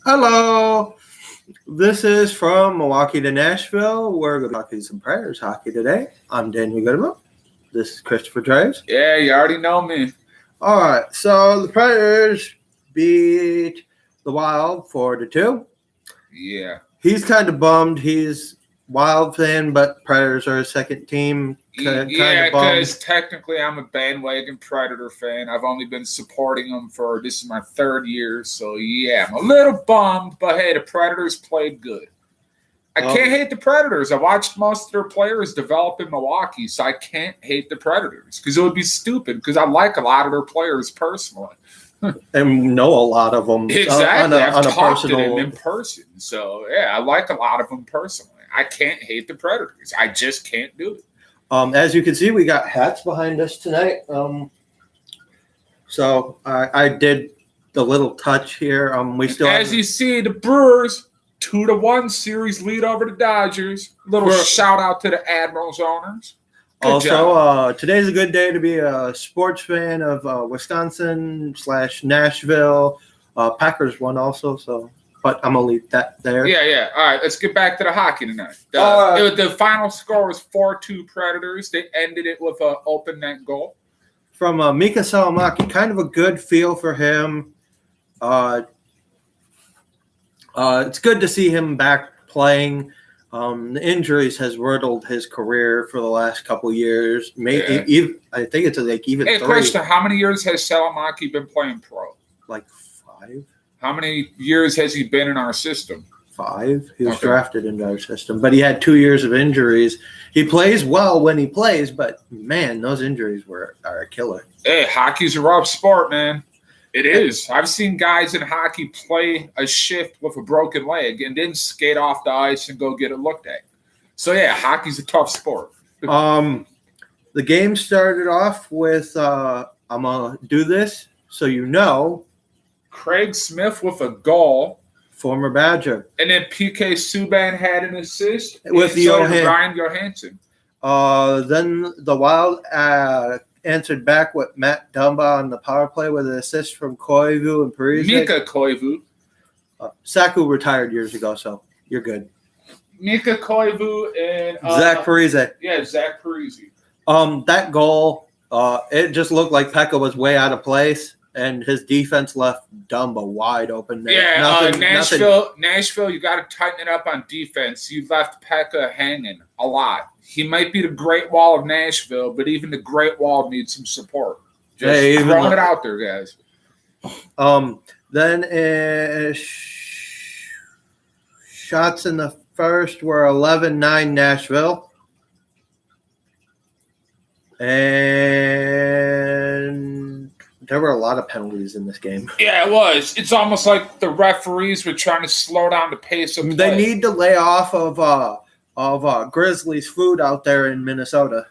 Hello. This is from Milwaukee to Nashville. We're going to talk some Predators hockey today. I'm Daniel Goodman. This is Christopher Traves. Yeah, you already know me. All right. So the Predators beat the Wild 4-2. Yeah. He's kind of bummed. He's Wild fan, but Predators are his second team. Yeah, because technically I'm a bandwagon Predator fan. I've only been supporting them this is my third year. So, yeah, I'm a little bummed. But, hey, the Predators played good. I can't hate the Predators. I watched most of their players develop in Milwaukee, so I can't hate the Predators because it would be stupid because I like a lot of their players personally. And know a lot of them. Exactly. I've talked to them in person. So, yeah, I like a lot of them personally. I can't hate the Predators. I just can't do it. As you can see, we got hats behind us tonight. So I did the little touch here. We still, as you see, the Brewers 2-1 series lead over the Dodgers. Little shout out to the Admirals owners. Good job. Today's a good day to be a sports fan of Wisconsin/Nashville. Packers won also, so. But I'm going to leave that there. Yeah. All right, let's get back to the hockey tonight. The final score was 4-2 Predators. They ended it with an open net goal. From Mika Salamaki, kind of a good feel for him. It's good to see him back playing. The injuries has riddled his career for the last couple of years. Maybe, I think it's like even 3. Hey, question, how many years has Salamaki been playing pro? Like 5. How many years has he been in our system? 5. He was drafted into our system, but he had 2 years of injuries. He plays well when he plays, but, man, those injuries are a killer. Hey, hockey's a rough sport, man. It is. I've seen guys in hockey play a shift with a broken leg and then skate off the ice and go get it looked at. So, yeah, hockey's a tough sport. The game started off with I'm going to do this so you know. Craig Smith with a goal. Former Badger. And then PK Subban had an assist with Ryan Johansson. Then the Wild answered back with Matt Dumba on the power play with an assist from Koivu and Parise. Mika Koivu. Saku retired years ago, so you're good. Mika Koivu and Zach Parise. Yeah, Zach Parise. That goal, it just looked like Pekka was way out of place. And his defense left Dumba wide open there. Yeah, Nashville, you got to tighten it up on defense. You left Pekka hanging a lot. He might be the Great Wall of Nashville, but even the Great Wall needs some support. Just throwing it out there, guys. Then shots in the first were 11-9 Nashville. And there were a lot of penalties in this game. Yeah, it was. It's almost like the referees were trying to slow down the pace of play. They need to lay off of Grizzlies food out there in Minnesota.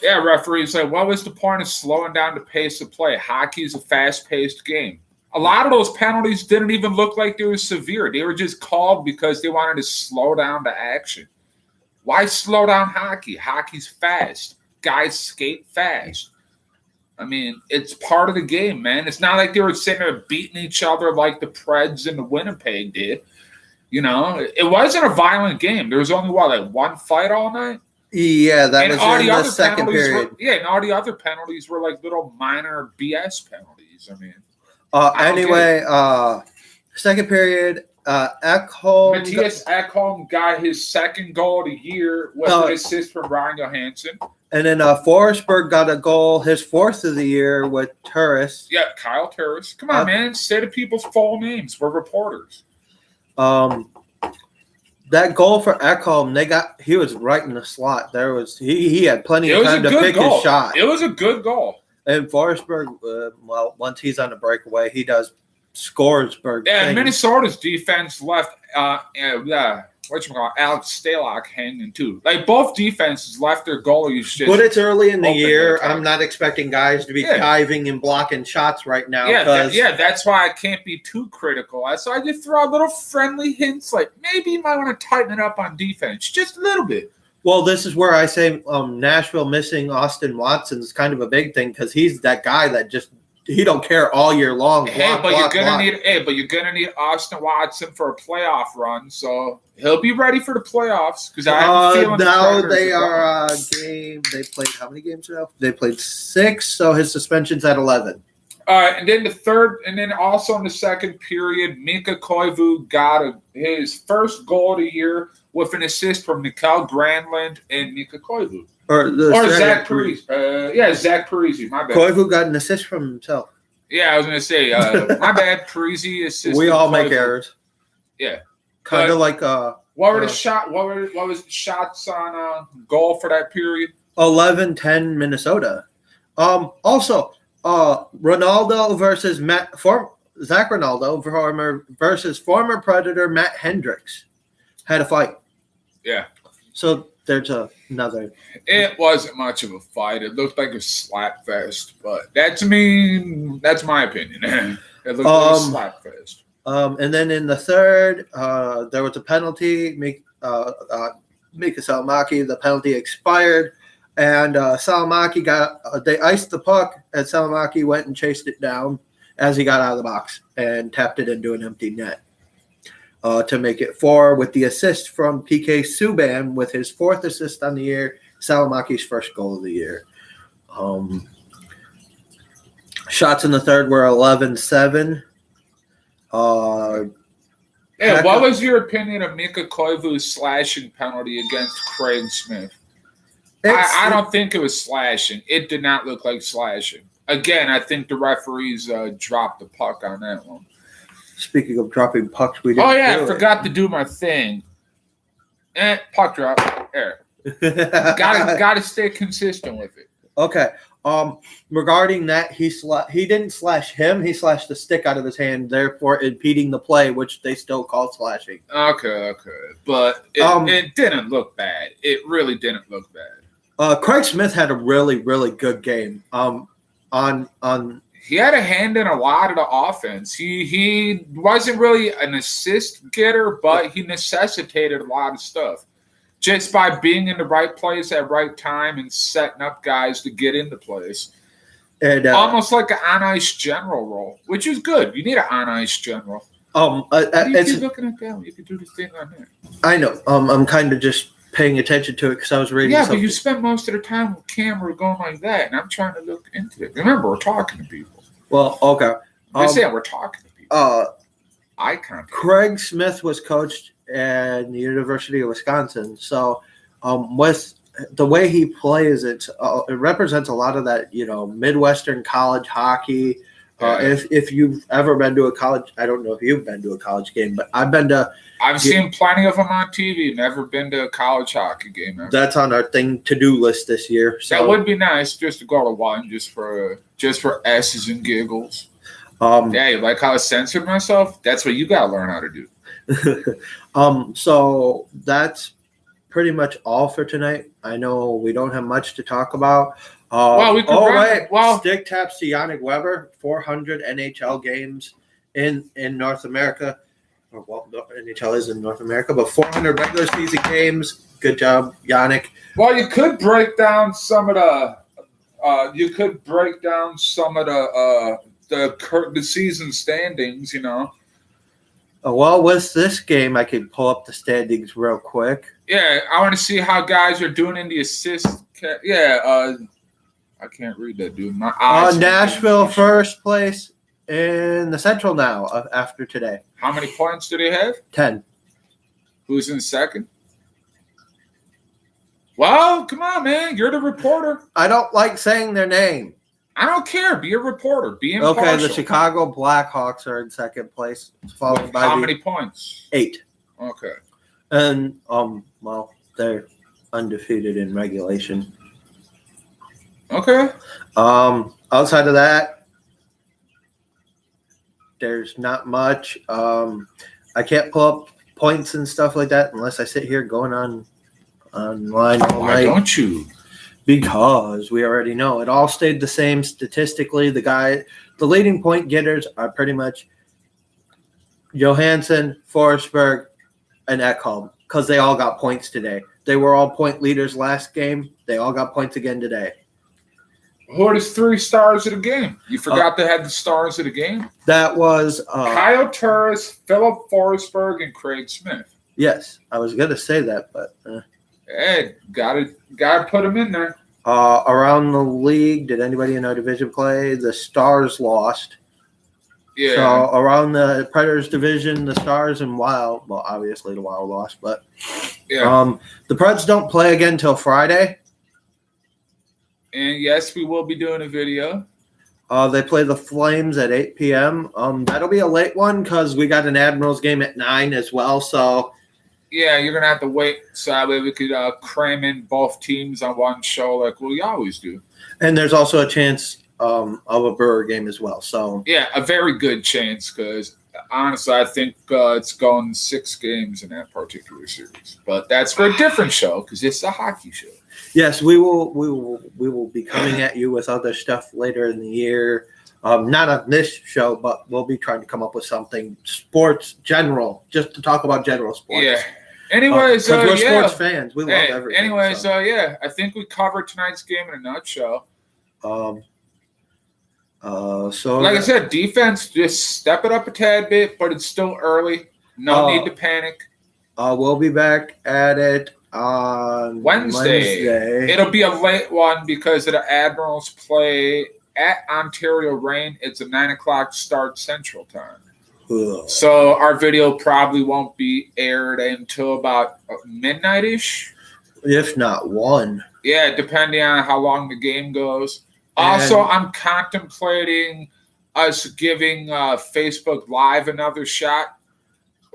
Yeah, referees say, what was the point of slowing down the pace of play? Hockey's a fast-paced game. A lot of those penalties didn't even look like they were severe. They were just called because they wanted to slow down the action. Why slow down hockey? Hockey's fast. Guys skate fast. I mean, it's part of the game, man. It's not like they were sitting there beating each other like the Preds and the Winnipeg did. You know, it wasn't a violent game. There was only, one fight all night? Yeah, that was in the second period. And all the other penalties were like little minor BS penalties. I mean. Anyway, second period, Matthias Ekholm got his second goal of the year with an assist from Ryan Johansson. And then Forsberg got a goal, his 4th of the year with Turris. Yeah, Kyle Turris. Come on, man. Say the people's full names. We're reporters. That goal for Ekholm, he was right in the slot. He had plenty of time to pick his shot. It was a good goal. And Forsberg, once he's on the breakaway, he does Scoresberg. Yeah, things. Minnesota's defense left Alex Stalock hanging too. Like both defenses left their goalies just. But it's early in the year. I'm not expecting guys to be diving and blocking shots right now. That's why I can't be too critical. So I just throw out little friendly hints like maybe you might want to tighten it up on defense just a little bit. Well, this is where I say Nashville missing Austin Watson is kind of a big thing because he's that guy that just he don't care all year long. You're gonna need Austin Watson for a playoff run, so he'll be ready for the playoffs. Because I have a feeling now they are game. They played how many games now? They played 6, so his suspension's at 11. And then also in the second period, Mika Koivu got his first goal of the year with an assist from Mikael Granlund and Mika Koivu. Or Zach Parise. Zach Parise. My bad. Koivu got an assist from himself. Yeah, I was going to say, my bad. Parise assist. We all make errors. Yeah. Kind of like what were the was the shots on goal for that period? 11-10 Minnesota. Also, Ronaldo versus Zach Ronaldo versus former Predator Matt Hendricks had a fight. Yeah. So there's another. It wasn't much of a fight. It looked like a slap fest, but that's my opinion. It looked like a slap fest. And then in the third, there was a penalty. Mika Salomaki, the penalty expired. And Salomaki they iced the puck, and Salomaki went and chased it down as he got out of the box and tapped it into an empty net to make it 4 with the assist from PK Subban with his 4th assist on the year, Salomaki's first goal of the year. Shots in the third were 11-7. What was your opinion of Mika Koivu's slashing penalty against Craig Smith? I don't think it was slashing. It did not look like slashing. Again, I think the referees dropped the puck on that one. Speaking of dropping pucks, I forgot to do my thing. Puck drop. There. Gotta stay consistent with it. Okay. Regarding that, he didn't slash him. He slashed the stick out of his hand, therefore impeding the play, which they still call slashing. Okay. But it didn't look bad. It really didn't look bad. Craig Smith had a really, really good game. He had a hand in a lot of the offense. He wasn't really an assist getter, but he necessitated a lot of stuff just by being in the right place at right time and setting up guys to get into place. And almost like an on-ice general role, which is good. You need an on-ice general. You keep looking at that. You can do the thing on there. I know. I'm kind of just paying attention to it because I was reading something. But you spend most of the time with camera going like that, and I'm trying to look into it. Remember, we're talking to people. Well, okay. We're talking to people. Eye contact. Craig Smith was coached at the University of Wisconsin, so with the way he plays, it represents a lot of that, Midwestern college hockey. If you've ever been to a college, I don't know if you've been to a college game, but I've been to. I've seen plenty of them on TV. Never been to a college hockey game. That's on our to-do list this year. So that would be nice just to go to one, just for S's and giggles. You like how I censored myself? That's what you got to learn how to do. So that's pretty much all for tonight. I know we don't have much to talk about. We could Stick taps to Yannick Weber, 400 NHL games in North America. Well, NHL is in North America, but 400 regular season games. Good job, Yannick. Well, you could break down some of the. The season standings. Well, with this game, I could pull up the standings real quick. Yeah, I want to see how guys are doing in the assist. I can't read that, dude. My eyes. Nashville first place in the Central now after today. How many points do they have? 10. Who's in second? Well, come on, man. You're the reporter. I don't like saying their name. I don't care. Be a reporter. Be impartial. Okay, the Chicago Blackhawks are in second place, followed by how many points? 8. Okay. And they're undefeated in regulation. Okay. Outside of that, there's not much. I can't pull up points and stuff like that unless I sit here going online all night. Why don't you? Because we already know it all stayed the same statistically. The leading point getters are pretty much Johansson, Forsberg, and Ekholm because they all got points today. They were all point leaders last game. They all got points again today. Who are the 3 stars of the game? You forgot they had the stars of the game? That was Kyle Turris, Philip Forsberg, and Craig Smith. Yes, I was gonna say that, but Hey, gotta put them in there. around the league, did anybody in our division play? The Stars lost. Yeah. So around the Predators division, the Stars and Wild, well, obviously the Wild lost, but Yeah. The Preds don't play again till Friday. And yes, we will be doing a video. They play the Flames at 8 p.m. That'll be a late one because we got an Admirals game at 9 as well. So yeah, you're gonna have to wait so that way we could cram in both teams on one show like we always do. And there's also a chance of a Brewer game as well. So yeah, a very good chance because honestly, I think it's going 6 games in that particular series. But that's for a different show because it's a hockey show. Yes, we will be coming at you with other stuff later in the year. Not on this show, but we'll be trying to come up with something sports general, just to talk about general sports. Yeah. Anyways, we're sports fans. We love everything. Anyways, yeah, I think we covered tonight's game in a nutshell. So like I said, defense, just step it up a tad bit, but it's still early. No need to panic. We'll be back at it on Wednesday. It'll be a late one because of the Admirals play at Ontario Reign. It's a 9:00 start Central Time. Ugh. So our video probably won't be aired until about midnight-ish. If not 1. Yeah, depending on how long the game goes. Also, I'm contemplating us giving Facebook Live another shot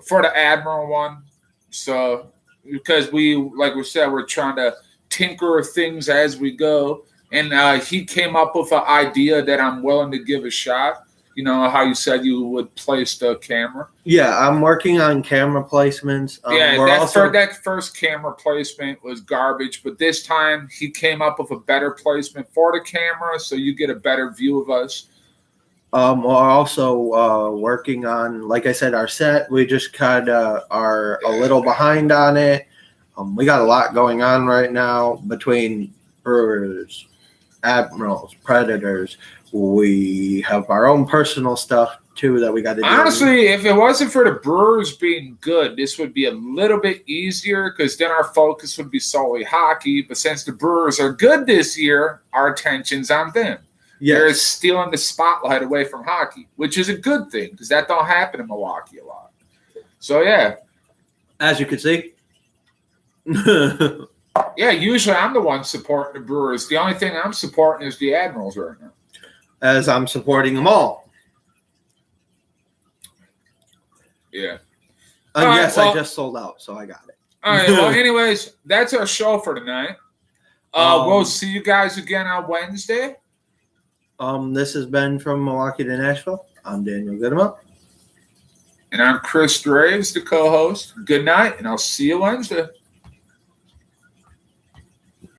for the Admiral one. So, because like we said, we're trying to tinker things as we go. And he came up with an idea that I'm willing to give a shot. You know how you said you would place the camera? Yeah, I'm working on camera placements. That first camera placement was garbage, but this time he came up with a better placement for the camera so you get a better view of us. We're also working on, like I said, our set. We just kind of are a little behind on it. We got a lot going on right now between Brewers, Admirals, Predators. We have our own personal stuff, too, that we got to do. Honestly, if it wasn't for the Brewers being good, this would be a little bit easier because then our focus would be solely hockey. But since the Brewers are good this year, our attention's on them. Yes. They're stealing the spotlight away from hockey, which is a good thing because that don't happen in Milwaukee a lot. So, yeah. As you can see. Yeah, usually I'm the one supporting the Brewers. The only thing I'm supporting is the Admirals right now. As I'm supporting them all. Yeah. I just sold out, so I got it. All right. Well, anyways, that's our show for tonight. We'll see you guys again on Wednesday. This has been from Milwaukee to Nashville. I'm Daniel Goodema. And I'm Chris Graves, the co-host. Good night, and I'll see you Wednesday.